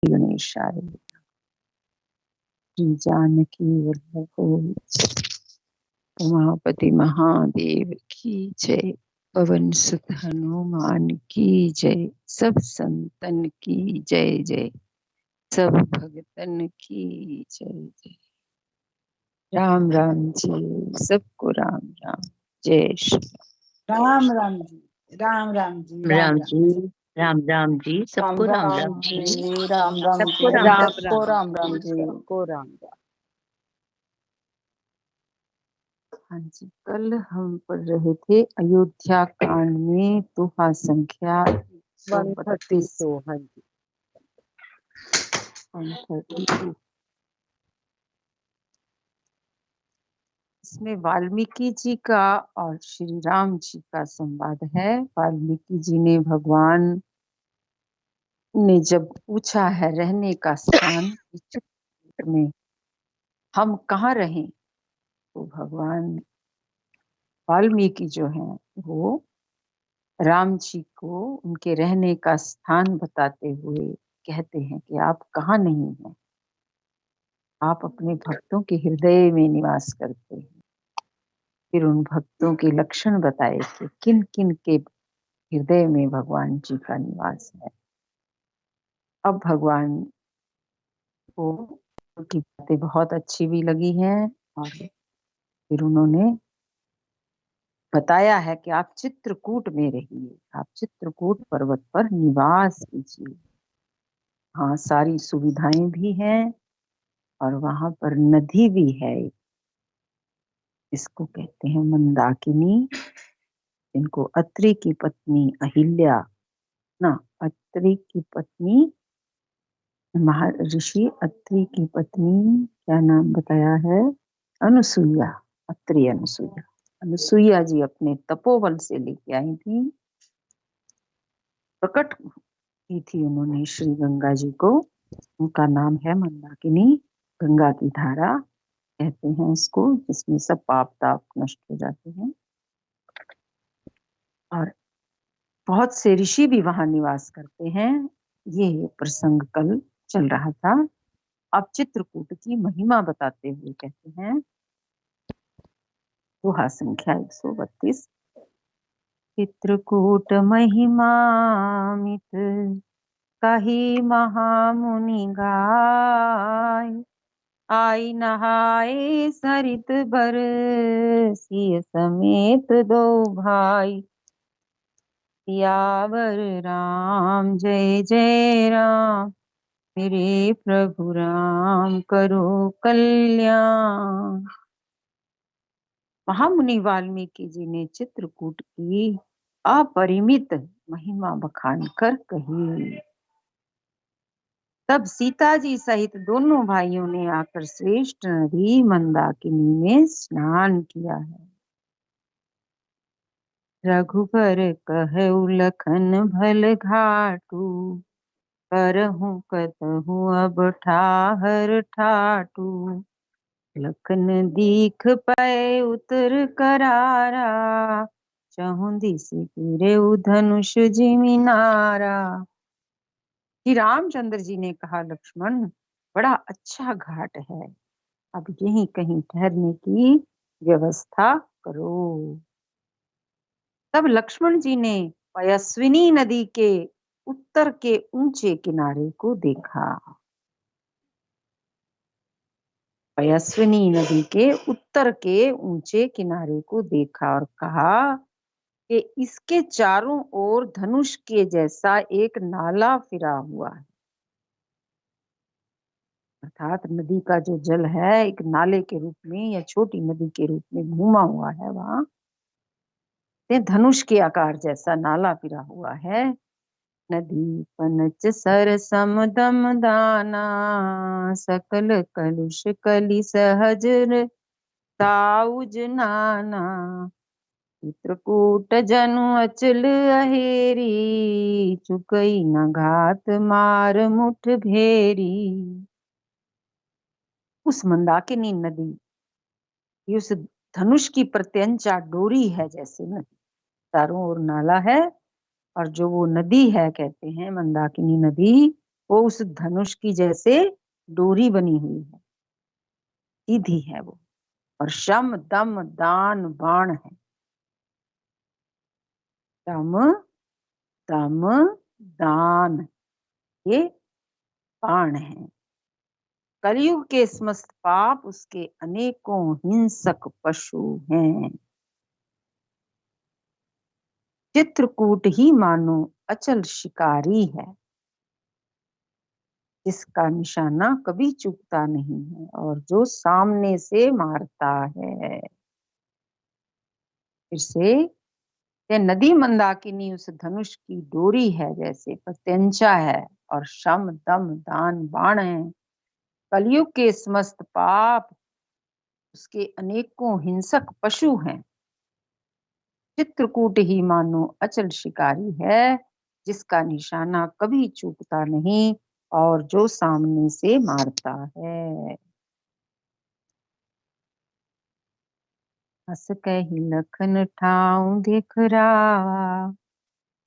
गणेशाय श्री जानकी वल्लभ उमापति महादेव की जय। पवन सुत हनुमान की जय। सब संतन की जय जय। सब भगतन की जय जय। राम राम जी, सबको राम राम। जय श्री राम राम जी, राम राम जी, राम जी, राम राम जी, सबको राम राम जी, राम राम जी, सबको राम राम सबको राम राम जी, को राम राम। हाँ जी, कल हम पढ़ रहे थे अयोध्या कांड में दोहा संख्या 132। हाँ जी, 132। इसमें वाल्मीकि जी का और श्री राम जी का संवाद है। वाल्मीकि जी ने भगवान ने जब पूछा है रहने का स्थान चित्रकूट में हम कहाँ रहें, तो भगवान वाल्मीकि जो हैं वो राम जी को उनके रहने का स्थान बताते हुए कहते हैं कि आप कहाँ नहीं हैं, आप अपने भक्तों के हृदय में निवास करते हैं। फिर उन भक्तों के लक्षण बताए कि किन किन के हृदय में भगवान जी का निवास है। अब भगवान को उनकी बातें बहुत अच्छी भी लगी हैं और फिर उन्होंने बताया है कि आप चित्रकूट में रहिए, आप चित्रकूट पर्वत पर निवास कीजिए। हाँ, सारी सुविधाएं भी हैं और वहां पर नदी भी है। इसको कहते हैं मंदाकिनी, इनको अत्रि की पत्नी अहिल्या ना, अत्रि की पत्नी महर्षि अत्रि की पत्नी क्या नाम बताया है, अनुसुईया। अत्रि अनुसुईया, अनुसुईया जी अपने तपोबल से लेके आई थी, प्रकट की थी उन्होंने श्री गंगा जी को। उनका नाम है मंदाकिनी, गंगा की धारा कहते हैं उसको, जिसमें सब पाप ताप नष्ट हो जाते हैं। और बहुत से ऋषि भी वहां निवास करते हैं। ये प्रसंग कल चल रहा था। अब चित्रकूट की महिमा बताते हुए कहते हैं, दोहा संख्या 132। चित्रकूट महिमा मित कही महामुनि गाय, आई नहाए सरित बर सिय समेत दो भाई। सियावर राम जय जय राम, मेरे प्रभु राम करो कल्याण। महामुनि वाल्मीकि जी ने चित्रकूट की अपरिमित महिमा बखान कर कही। तब सीता जी सहित दोनों भाइयों ने आकर श्रेष्ठ नदी मंदाकिनी में स्नान किया है। रघुबर कहु लखन भल घाटू, करहु कतहु अब ठाहर ठाटू। लखन दीख पै उतर करारा, चहुं दिस गिरेउ धनुष जिमिनारा। श्री रामचंद्र जी ने कहा, लक्ष्मण बड़ा अच्छा घाट है, अब यहीं कहीं ठहरने की व्यवस्था करो। तब लक्ष्मण जी ने पयस्विनी नदी के उत्तर के ऊंचे किनारे को देखा। पयस्विनी नदी के उत्तर के ऊंचे किनारे को देखा और कहा कि इसके चारों ओर धनुष के जैसा एक नाला फिरा हुआ है। अर्थात नदी का जो जल है एक नाले के रूप में या छोटी नदी के रूप में घूमा हुआ है, वहां धनुष के आकार जैसा नाला फिरा हुआ है। नदी पनच सर समदम दाना, सकल कलुष कलि सहज ताउज नाना। चित्रकूट जनु अचल अहेरी, चुकई न घात मार मुठ भेरी। उस मंदाकिनी नदी उस धनुष की प्रत्यंचा डोरी है जैसे नदी, चारों ओर नाला है और जो वो नदी है कहते हैं मंदाकिनी नदी, वो उस धनुष की जैसे डोरी बनी हुई है, सीधी है वो, और शम दम दान बाण है। शम दम दान, ये बाण है। कलयुग के समस्त पाप उसके अनेकों हिंसक पशु हैं। चित्रकूट ही मानो अचल शिकारी है, जिसका निशाना कभी चूकता नहीं है और जो सामने से मारता है। फिर से, यह नदी मंदाकिनी उस धनुष की डोरी है जैसे प्रत्यंचा है, और शम दम दान बाण है। कलयुग के समस्त पाप उसके अनेकों हिंसक पशु हैं। चित्रकूट ही मानो अचल शिकारी है, जिसका निशाना कभी चूकता नहीं और जो सामने से मारता है। हस कही लखन ठाऊं देख रावा,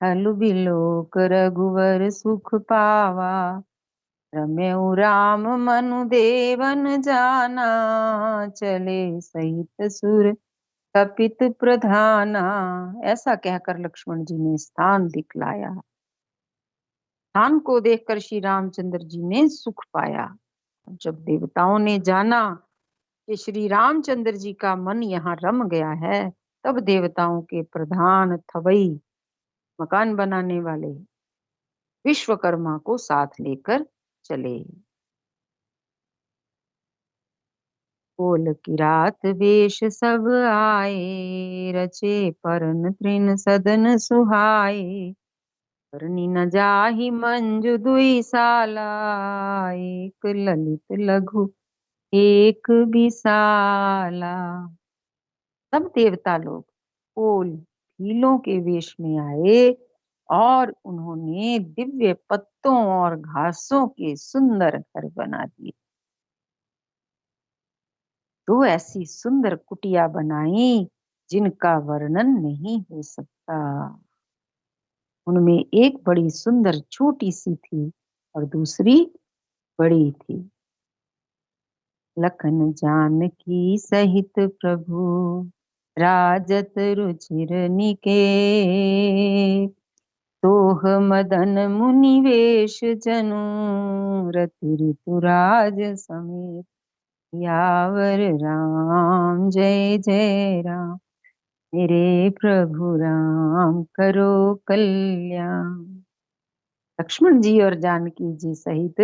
हल बिलोक रघुवर सुख पावा। रम्यउ राम मनु देवन जाना, चले सहित सुर कपित प्रधाना। ऐसा कहकर लक्ष्मण जी ने स्थान दिखलाया। स्थान को देखकर श्री रामचंद्र जी ने सुख पाया। जब देवताओं ने जाना कि श्री रामचंद्र जी का मन यहाँ रम गया है, तब देवताओं के प्रधान थवई, मकान बनाने वाले विश्वकर्मा को साथ लेकर चले। कोल किरात वेश सब आए, रचे परन तृण सदन सुहाए। करनी न जाहि मंजु दुई साला, एक ललित लघु एक विशाला। सब देवता लोग कोल भीलों के वेश में आए और उन्होंने दिव्य पत्तों और घासों के सुंदर घर बना दिए। तो ऐसी सुंदर कुटिया बनाई जिनका वर्णन नहीं हो सकता। उनमें एक बड़ी सुंदर छोटी सी थी और दूसरी बड़ी थी। लखन जानकी सहित प्रभु, राजत रुचिर निकेत। तोह मदन मुनि वेश जनु, रति ऋतुराज समेत। यावर राम जय जय राम, मेरे प्रभु राम करो कल्याण। लक्ष्मण जी और जानकी जी सहित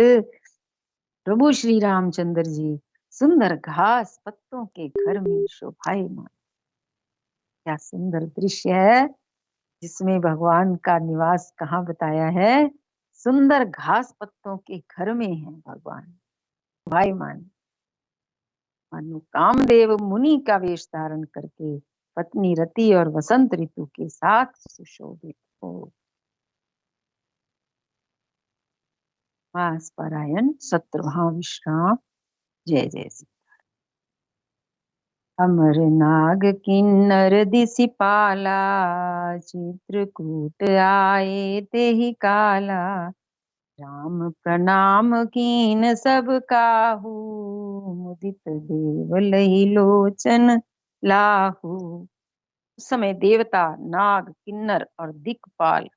प्रभु श्री रामचंद्र जी सुंदर घास पत्तों के घर में शोभायमान। क्या सुंदर दृश्य है, जिसमें भगवान का निवास कहाँ बताया है? सुंदर घास पत्तों के घर में है भगवान शोभायमान। मानो कामदेव मुनि का वेश धारण करके पत्नी रति और वसंत ऋतु के साथ सुशोभित हो। मास पारायण 17वां विश्राम। जय जय श्री। अमर नाग किन्नर दिसिपाला, चित्रकूट आए तेहि काला। राम प्रणाम कीन सब काहू, मुदित देव लही लोचन लाहू। उस समय देवता, नाग, किन्नर और दिक्पाल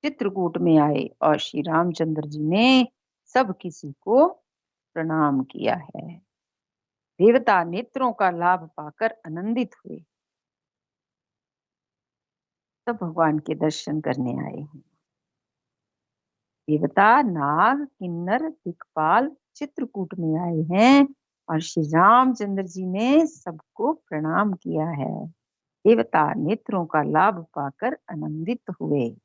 चित्रकूट में आए और श्री रामचंद्र जी ने सब किसी को प्रणाम किया है। देवता नेत्रों का लाभ पाकर आनंदित हुए। सब भगवान के दर्शन करने आए हैं। देवता, नाग, किन्नर, दिक्पाल चित्रकूट में आए हैं और श्री रामचंद्र जी ने सबको प्रणाम किया है। देवता नेत्रों का लाभ पाकर आनंदित हुए।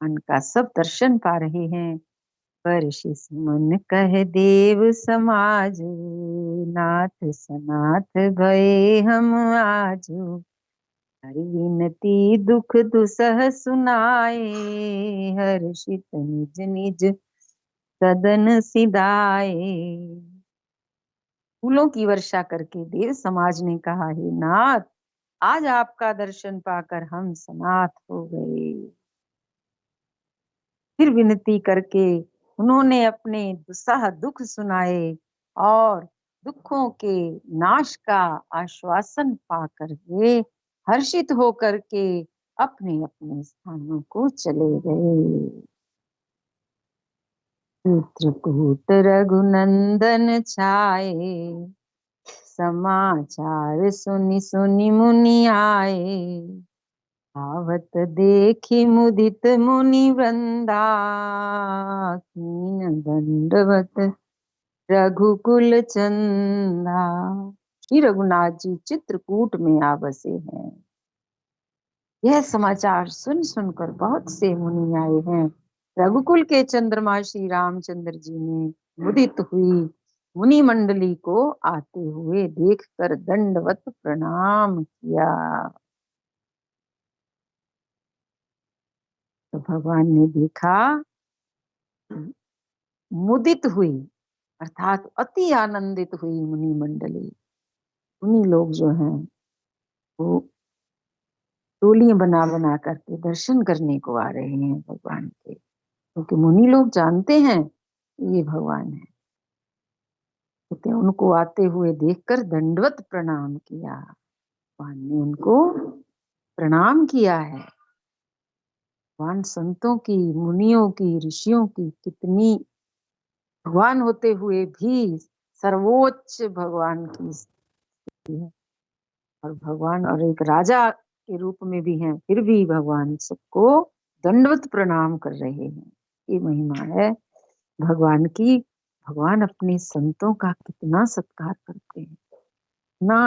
उनका सब दर्शन पा रहे हैं। वर्षिस मन कह देव समाज, नाथ सनाथ भये हम आजू। हरि विनती दुख दुसह सुनाए, हर्षित निज निज सदन सिधाए। फूलों की वर्षा करके देव समाज ने कहा, हे नाथ, आज आपका दर्शन पाकर हम सनाथ हो गए। फिर विनती करके उन्होंने अपने दुस्साह दुख सुनाए और दुखों के नाश का आश्वासन पाकर वे हर्षित होकर के अपने अपने स्थानों को चले गए। चित्रकूट रघुनंदन छाए, समाचार सुनि सुनि मुनि आए। आवत देखी मुदित मुनि वृंदा, कीन दंडवत रघुकुल चंदा। श्री रघुनाथ जी चित्रकूट में आ बसे हैं। यह समाचार सुन सुनकर बहुत से मुनि आए हैं। रघुकुल के चंद्रमा श्री रामचंद्र जी ने मुदित हुई मुनि मंडली को आते हुए देखकर दंडवत प्रणाम किया। तो भगवान ने देखा, मुदित हुई अर्थात अति आनंदित हुई मुनि मंडली। मुनि लोग जो हैं वो टोलियां बना बना करके दर्शन करने को आ रहे हैं भगवान के, क्योंकि मुनि लोग जानते हैं ये भगवान है। तो उनको आते हुए देखकर दंडवत प्रणाम किया। भगवान ने उनको प्रणाम किया है। भगवान संतों की, मुनियों की, ऋषियों की कितनी, भगवान होते हुए भी सर्वोच्च भगवान की स्थिति है, और भगवान और एक राजा के रूप में भी हैं, फिर भी भगवान सबको दंडवत प्रणाम कर रहे हैं। ये महिमा है भगवान की। भगवान अपने संतों का कितना सत्कार करते हैं, कितना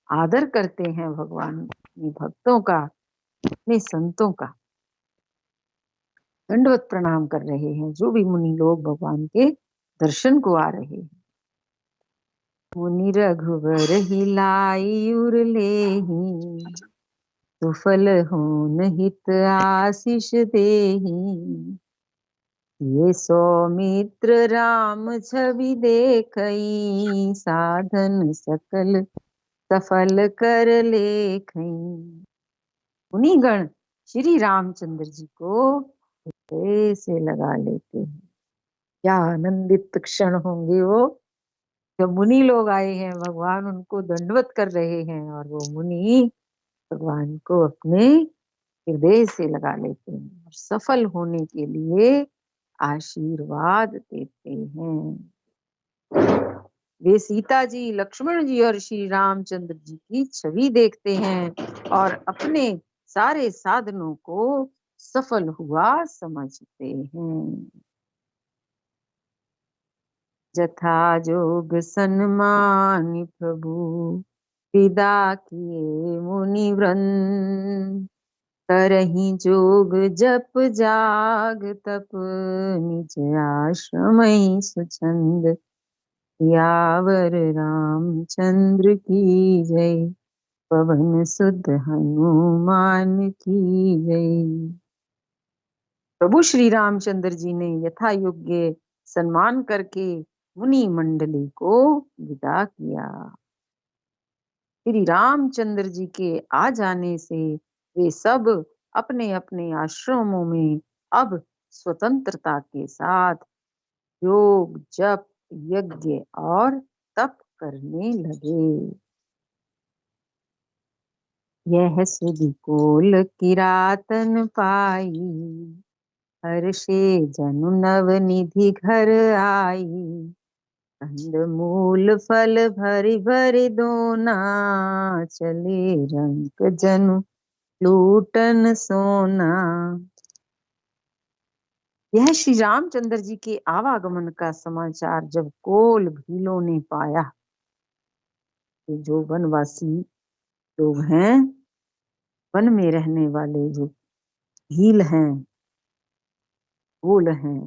आदर करते हैं भगवान अपने भक्तों का, अपने संतों का। दंडवत प्रणाम कर रहे हैं जो भी मुनि लोग भगवान के दर्शन को आ रहे हैं। मुनि रघुवर ही लाई उर लेहि, सुफल होन हित आशीष देहि। ये सौमित्र राम छवि देखई, साधन सकल सफल कर लेखई। मुनिगण श्री रामचंद्र जी को हृदय से लगा लेते हैं। क्या आनंदित क्षण होंगे वो, जब मुनि लोग आए हैं, भगवान उनको दंडवत कर रहे हैं और वो मुनि भगवान को अपने हृदय से लगा लेते हैं और सफल होने के लिए आशीर्वाद देते हैं। वे सीता जी, लक्ष्मण जी और श्री रामचंद्र जी की छवि देखते हैं और अपने सारे साधनों को सफल हुआ समझते हैं। जथा जोग सन्मान प्रभु, विदा किए मुनि वृंद। करहि जोग जप जाग तप, निज आश्रम सुछंद। यावर रामचंद्र की जय, पवन सुत हनुमान की जय। प्रभु श्री रामचंद्र जी ने यथा योग्य सम्मान करके मुनि मंडली को विदा किया। श्री रामचंद्र जी के आ जाने से वे सब अपने अपने आश्रमों में अब स्वतंत्रता के साथ योग, जप, यज्ञ और तप करने लगे। यह सुधि कोल किरातन पाई, हर्षे जनु नव निधि घर आई। कंद मूल फल भरि भरि दोना, चले रंक जनु लूटन सोना। यह श्री रामचंद्र जी के आवागमन का समाचार जब कोल भीलों ने पाया, तो जो वनवासी लोग हैं, वन में रहने वाले जो भील हैं, कोल हैं,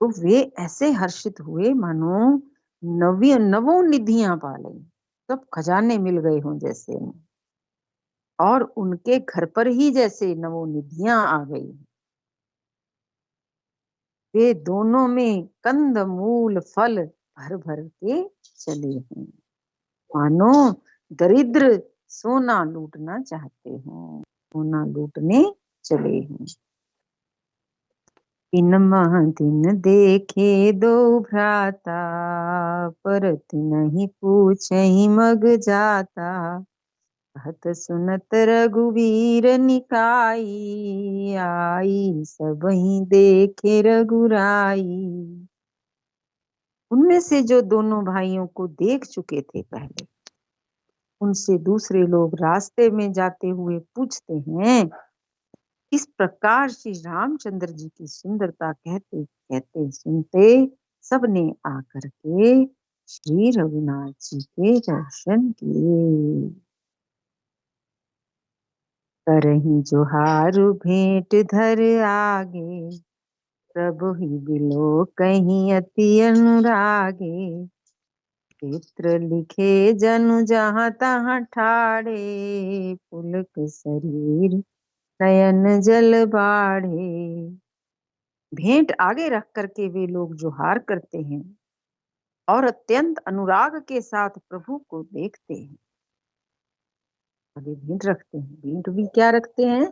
तो वे ऐसे हर्षित हुए मानो नवों निधियां पा ली, सब खजाने मिल गए हों जैसे, और उनके घर पर ही जैसे नवों निधियां आ गई। वे दोनों में कंद मूल फल भर भर के चले हैं, मानो दरिद्र सोना लूटना चाहते हैं, सोना लूटने चले हैं। इन मह दिन देखे दो भ्राता, परत नहीं पूछहि मग जाता। कहत सुनत रघुवीर निकाई, आई सबहि देखे रघुराई। उनमें से जो दोनों भाइयों को देख चुके थे पहले, उनसे दूसरे लोग रास्ते में जाते हुए पूछते हैं। इस प्रकार श्री रामचंद्र जी की सुंदरता कहते कहते सुनते सबने आकर के श्री रघुनाथ जी के दर्शन किए। करहीं जोहारु भेंट धर आगे, प्रभु ही बिलो कहीं अति अनुरागे। चित्र लिखे जनु जहाँ तहाँ ठाड़े, पुलक शरीर नयन जल बाढ़े। भेंट आगे रख करके वे लोग जोहार करते हैं और अत्यंत अनुराग के साथ प्रभु को देखते हैं। अभी भेंट रखते हैं, भेंट भी क्या रखते हैं?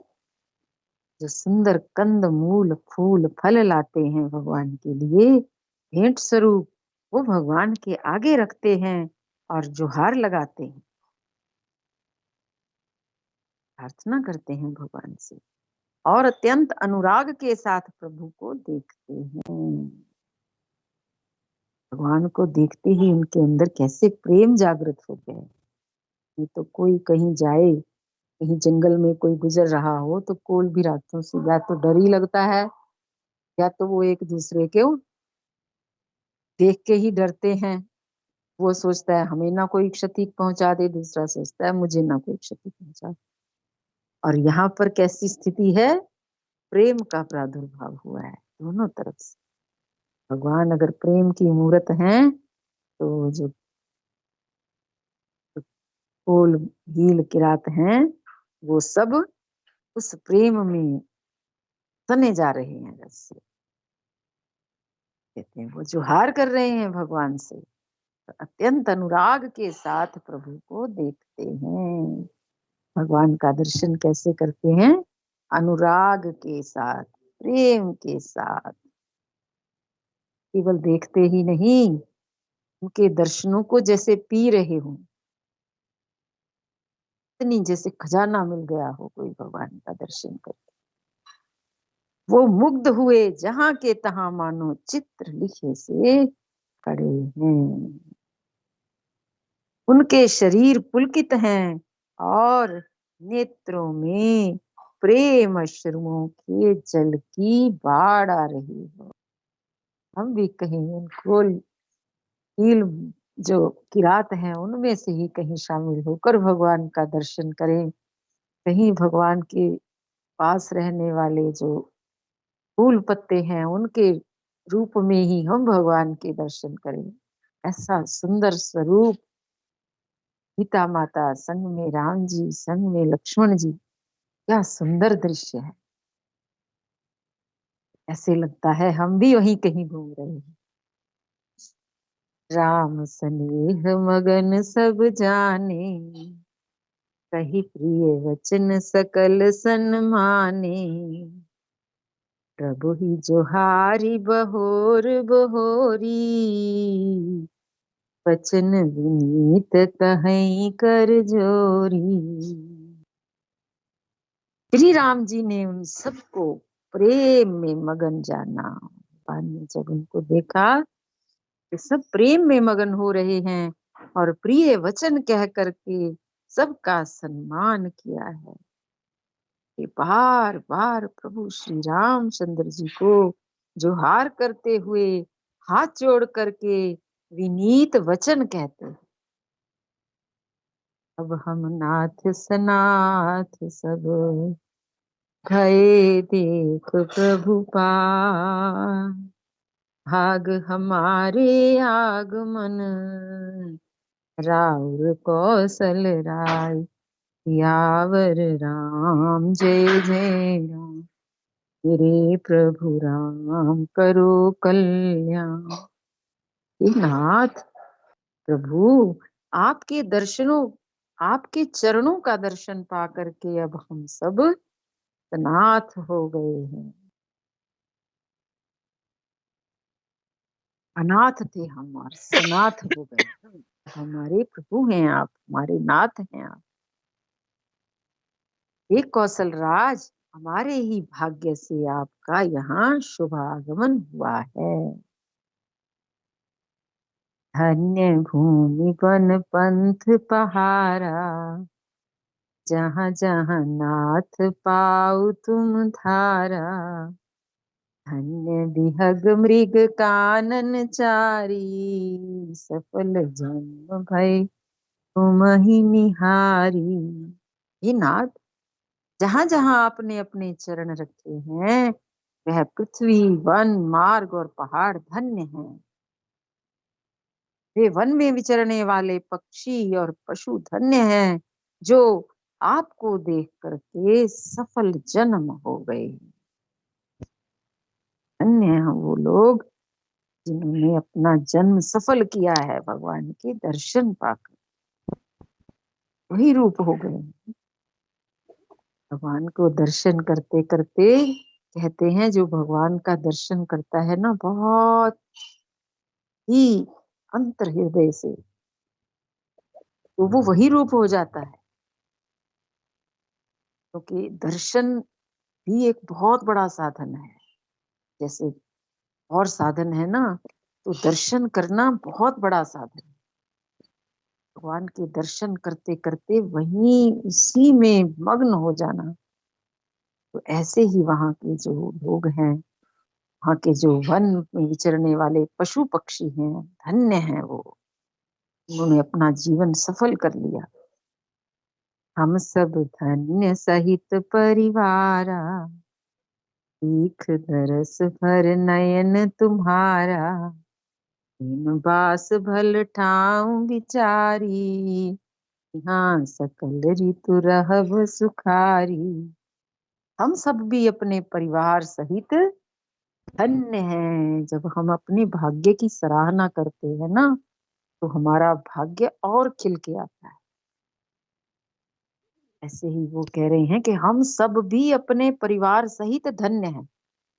जो सुंदर कंद मूल फूल फल लाते हैं भगवान के लिए भेंट स्वरूप, वो भगवान के आगे रखते हैं और जोहार लगाते हैं, प्रार्थना करते हैं भगवान से और अत्यंत अनुराग के साथ प्रभु को देखते हैं। भगवान को देखते ही उनके अंदर कैसे प्रेम जागृत हो गए। ये तो कोई कहीं जाए, कहीं जंगल में कोई गुजर रहा हो तो कोल भी रातों से या तो डर ही लगता है, या तो वो एक दूसरे के देख के ही डरते हैं। वो सोचता है हमें ना कोई क्षति पहुंचा दे, दूसरा सोचता है मुझे ना कोई क्षति पहुंचा। और यहाँ पर कैसी स्थिति है? प्रेम का प्रादुर्भाव हुआ है दोनों तरफ से। भगवान अगर प्रेम की मूर्त हैं तो जो कोल भील किरात हैं वो सब उस प्रेम में सने जा रहे हैं। जैसे कहते हैं वो जोहार कर रहे हैं भगवान से, अत्यंत अनुराग के साथ प्रभु को देखते हैं। भगवान का दर्शन कैसे करते हैं? अनुराग के साथ, प्रेम के साथ। केवल देखते ही नहीं, उनके दर्शनों को जैसे पी रहे हो, इतनी जैसे खजाना मिल गया हो कोई भगवान का दर्शन करके। वो मुग्ध हुए जहां के तहां मानो चित्र लिखे से खड़े हैं। उनके शरीर पुलकित हैं और नेत्रों में प्रेम अश्रुओं के जल की बाढ़ आ रही हो। हम भी कहीं उनको हील जो किरात हैं उनमें से ही कहीं शामिल होकर भगवान का दर्शन करें। कहीं भगवान के पास रहने वाले जो फूल पत्ते हैं उनके रूप में ही हम भगवान के दर्शन करें। ऐसा सुंदर स्वरूप, सीता माता संग में राम जी, संग में लक्ष्मण जी, क्या सुंदर दृश्य है। ऐसे लगता है हम भी वहीं कहीं घूम रहे हैं। राम स्नेह मगन सब जाने, कही प्रिय वचन सकल सन्माने। प्रभु ही जोहारी बहोर बहोरी, वचन विनीत कहीं कर जोरी। श्री राम जी ने उन सबको प्रेम में मगन जाना। भगवान ने जब उनको देखा कि सब प्रेम में मगन हो रहे हैं और प्रिय वचन कह करके सबका सम्मान किया है, कि बार बार प्रभु श्री रामचंद्र जी को जोहार करते हुए हाथ जोड़ करके विनीत वचन कहते हैं। अब हम नाथ सनाथ सब भये देख प्रभु पार, भाग हमारे आगमन राउर कौशल राय। यावर राम जय जय राम, मेरे प्रभु राम करो कल्याण। हे नाथ प्रभु, आपके दर्शनों, आपके चरणों का दर्शन पा करके अब हम सब सनाथ हो गए हैं। अनाथ थे हम और सनाथ हो गए। हमारे प्रभु हैं आप, हमारे नाथ हैं आप। हे कौशल राज, हमारे ही भाग्य से आपका यहाँ शुभ आगमन हुआ है। धन्य भूमि वन पंथ पहारा, जहाँ जहाँ नाथ पाऊ तुम धारा। धन्य विहग मृग कानन चारी, सफल जन्म भय तुम ही निहारी। ये नाथ, जहां जहां आपने अपने चरण रखे हैं, वह पृथ्वी वन मार्ग और पहाड़ धन्य हैं। वे वन में विचरने वाले पक्षी और पशु धन्य हैं, जो आपको देख करके सफल जन्म हो गए। धन्य हैं वो लोग जिन्होंने अपना जन्म सफल किया है भगवान के दर्शन पाकर, वही रूप हो गए। भगवान को दर्शन करते करते, कहते हैं जो भगवान का दर्शन करता है ना बहुत ही अंतर हृदय से, तो वो वही रूप हो जाता है। क्योंकि दर्शन भी एक बहुत बड़ा साधन है। जैसे और साधन है ना, तो दर्शन करना बहुत बड़ा साधन है। भगवान के दर्शन करते करते वहीं उसी में मग्न हो जाना। तो ऐसे ही वहां के जो लोग हैं, वहां के जो वन में विचरने वाले पशु पक्षी हैं, धन्य हैं वो, उन्होंने अपना जीवन सफल कर लिया। हम सब धन्य सहित परिवारा, सीख दरस भर नयन तुम्हारा। बिन बास भल ठाऊं विचारी, यहाँ सकल ऋतु रहब सुखारी। हम सब भी अपने परिवार सहित धन्य हैं। जब हम अपने भाग्य की सराहना करते हैं ना, तो हमारा भाग्य और खिल के आता है। ऐसे ही वो कह रहे हैं कि हम सब भी अपने परिवार सहित धन्य हैं।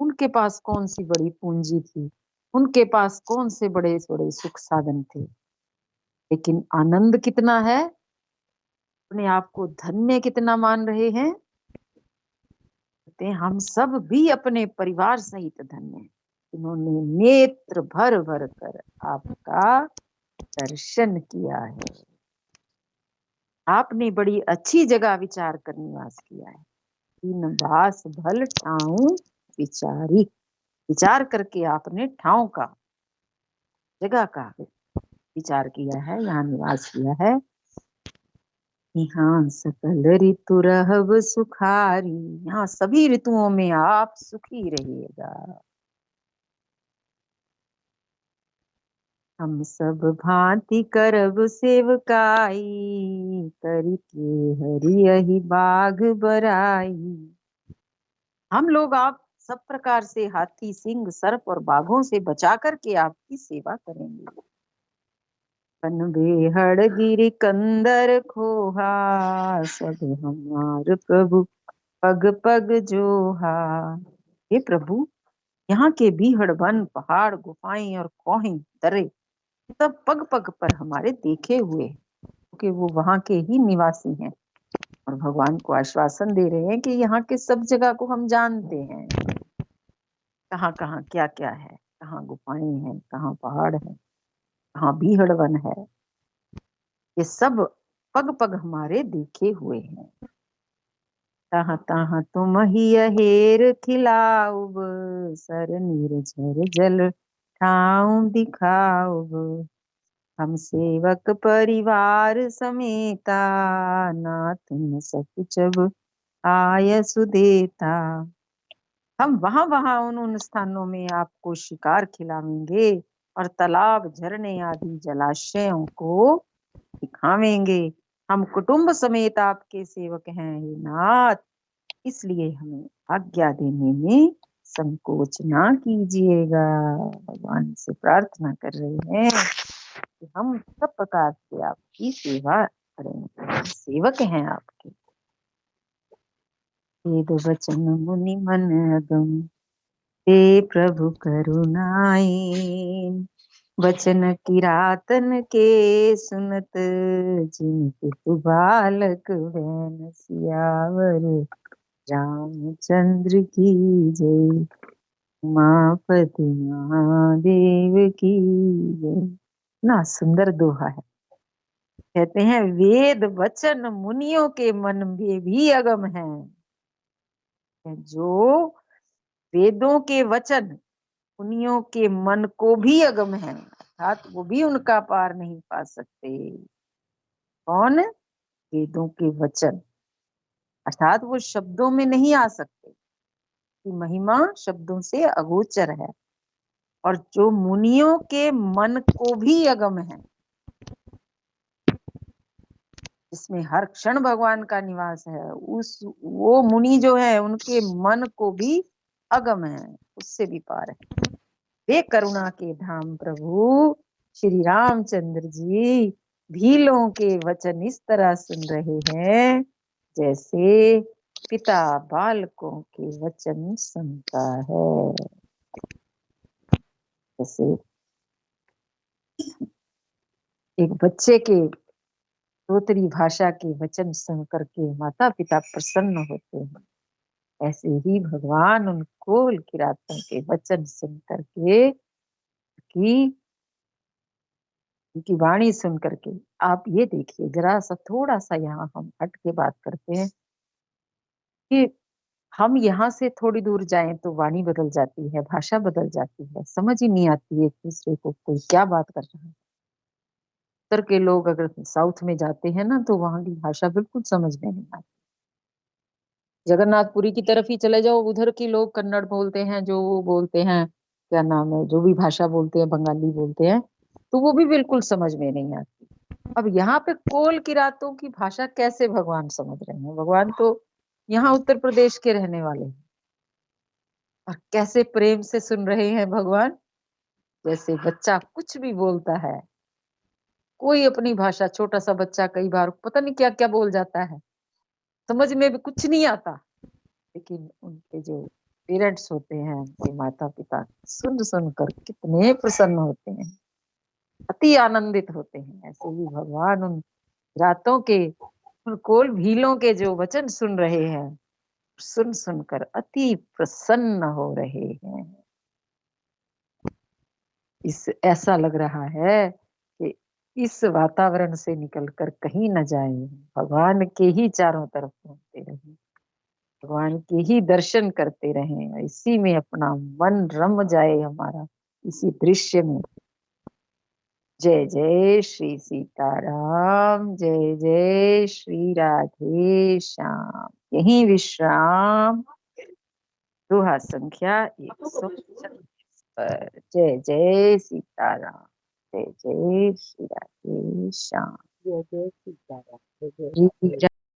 उनके पास कौन सी बड़ी पूंजी थी, उनके पास कौन से बड़े बड़े सुख साधन थे, लेकिन आनंद कितना है, अपने आप को धन्य कितना मान रहे हैं। कहते हैं हम सब भी अपने परिवार सहित धन्य हैं, इन्होंने नेत्र भर भर कर आपका दर्शन किया है। आपने बड़ी अच्छी जगह विचार कर निवास किया है। तीन बास भल ठाऊं विचारी, विचार करके आपने ठाव का, जगह का विचार किया है, यहाँ निवास किया है। यहाँ सकल ऋतु रहब सुखारी, यहाँ सभी ऋतुओं में आप सुखी रहिएगा। हम सब भांति करब सेवकाई, करके हरि यही बाग बराई। हम लोग आप सब प्रकार से हाथी, सिंह, सर्प और बाघों से बचा करके आपकी सेवा करेंगे। पन बेहड़ गिर कंदर खोहा, सब हमार प्रभु पग पग जोहा। हे प्रभु, यहाँ के बीहड़ वन, पहाड़, गुफाएं और कोहें, दर्रे सब पग पग पर हमारे देखे हुए, क्योंकि वो वहां के ही निवासी हैं। और भगवान को आश्वासन दे रहे हैं कि यहाँ के सब जगह को हम जानते हैं, कहाँ कहाँ क्या क्या है, कहाँ गुफाएं हैं, कहाँ पहाड़ है, कहाँ बीहड़ वन है, ये सब पग पग हमारे देखे हुए हैं। तहाँ तहाँ तुम ही अहेर खिलाऊब, सर निर्झर जल ठाऊं दिखाऊब। हम सेवक परिवार समेता, नाथ न सकुचब आय सुदेता। हम वहां वहां उन स्थानों में आपको शिकार खिलावेंगे और तालाब, झरने आदि जलाशयों को दिखावेंगे। हम कुटुंब समेत आपके सेवक हैं हे नाथ, इसलिए हमें आज्ञा देने में संकोच ना कीजिएगा। भगवान से प्रार्थना कर रहे हैं कि हम सब प्रकार से आपकी सेवा करेंगे, सेवक हैं आपके। वेद वचन मुनि मन अगम, हे प्रभु करुणाए। वचन किरातन के सुनत, जिनके तु बालक बहन सियावर रामचंद्र की जय। उमापति महादेव की जय। ना सुंदर दोहा है। कहते हैं वेद वचन मुनियों के मन में भी अगम है। जो वेदों के वचन मुनियों के मन को भी अगम है, अर्थात वो भी उनका पार नहीं पा सकते। कौन? वेदों के वचन, अर्थात वो शब्दों में नहीं आ सकते कि महिमा शब्दों से अगोचर है। और जो मुनियों के मन को भी अगम है, जिसमें हर क्षण भगवान का निवास है, वो मुनि जो है उनके मन को भी अगम है, उससे भी पार है। वे करुणा के धाम प्रभु श्री रामचंद्र जी भीलों के वचन इस तरह सुन रहे हैं जैसे पिता बालकों के वचन सुनता है। जैसे एक बच्चे के तोतरी भाषा के वचन सुन करके माता पिता प्रसन्न होते हैं, ऐसे ही भगवान उन कोल किरातों के वचन सुन करके उनकी वाणी सुन करके। आप ये देखिए जरा सा, थोड़ा सा यहाँ हम हट के बात करते हैं कि हम यहाँ से थोड़ी दूर जाएं तो वाणी बदल जाती है, भाषा बदल जाती है, समझ ही नहीं आती है एक दूसरे को कोई क्या बात कर रहा है। उत्तर के लोग अगर साउथ में जाते हैं ना तो वहां की भाषा बिल्कुल समझ में नहीं आती। जगन्नाथपुरी की तरफ ही चले जाओ, उधर के लोग कन्नड़ बोलते हैं, जो वो बोलते हैं क्या नाम है, जो भी भाषा बोलते हैं, बंगाली बोलते हैं, तो वो भी बिल्कुल समझ में नहीं आती। अब यहाँ पे कोल किरातों की भाषा कैसे भगवान समझ रहे हैं? भगवान तो यहाँ उत्तर प्रदेश के रहने वाले हैं, और कैसे प्रेम से सुन रहे हैं भगवान। जैसे बच्चा कुछ भी बोलता है, कोई अपनी भाषा, छोटा सा बच्चा कई बार पता नहीं क्या क्या बोल जाता है, समझ में भी कुछ नहीं आता, लेकिन उनके जो पेरेंट्स होते हैं, उनके माता पिता सुन सुन कर कितने प्रसन्न होते हैं, अति आनंदित होते हैं। ऐसे ही भगवान उन रातों के, उन कोल भीलों के जो वचन सुन रहे हैं, सुन सुनकर अति प्रसन्न हो रहे हैं। इस ऐसा लग रहा है कि इस वातावरण से निकलकर कहीं न जाए, भगवान के ही चारों तरफ घूमते रहें, भगवान के ही दर्शन करते रहें, इसी में अपना मन रम जाए हमारा, इसी दृश्य में। जय जय श्री सीताराम, जय जय श्री राधे श्याम। यही विश्राम। दोहा संख्या 136 पर। जय जय सीताराम, जय जय श्री राधे श्याम। जय जय सीताराम, जय जय जी